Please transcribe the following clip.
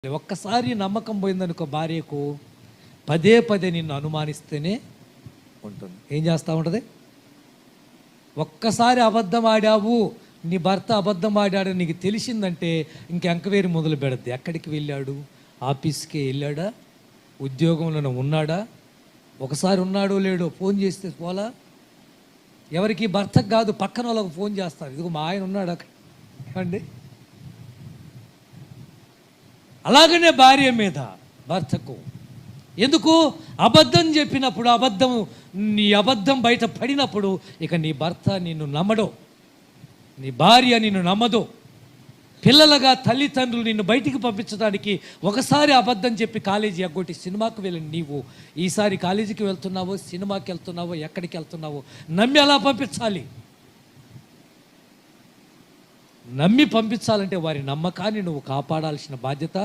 ఒక్కసారి నమ్మకం పోయిందనుకో భార్యకు, పదే పదే నిన్ను అనుమానిస్తేనే ఉంటుంది. ఏం చేస్తూ ఉంటుంది? ఒక్కసారి అబద్ధం ఆడావు, నీ భర్త అబద్ధం ఆడాడని నీకు తెలిసిందంటే ఇంకెంకవేరి మొదలు పెడద్ది. ఎక్కడికి వెళ్ళాడు? ఆఫీస్కి వెళ్ళాడా? ఉద్యోగంలో ఉన్నాడా? ఒకసారి ఉన్నాడో లేడో ఫోన్ చేస్తే పోలా? ఎవరికి? భర్తకు కాదు, పక్కన వాళ్ళకు ఫోన్ చేస్తారు. ఇదిగో మా ఆయన ఉన్నాడు అక్కడ అండి. అలాగనే భార్య మీద భర్తకు ఎందుకు? అబద్ధం చెప్పినప్పుడు, నీ అబద్ధం బయట పడినప్పుడు ఇక నీ భర్త నిన్ను నమ్మడు, నీ భార్య నిన్ను నమ్మదు. పిల్లలుగా తల్లిదండ్రులు నిన్ను బయటికి పంపించడానికి ఒకసారి అబద్ధం చెప్పి కాలేజీ ఎగ్గొట్టి సినిమాకి వెళ్ళి నీవు ఈసారి కాలేజీకి వెళ్తున్నావో, సినిమాకి వెళ్తున్నావో, ఎక్కడికి వెళ్తున్నావో నమ్మి ఎలా పంపించాలి? నమ్మి పంపించాలంటే వారి నమ్మకాన్ని నువ్వు కాపాడాల్సిన బాధ్యత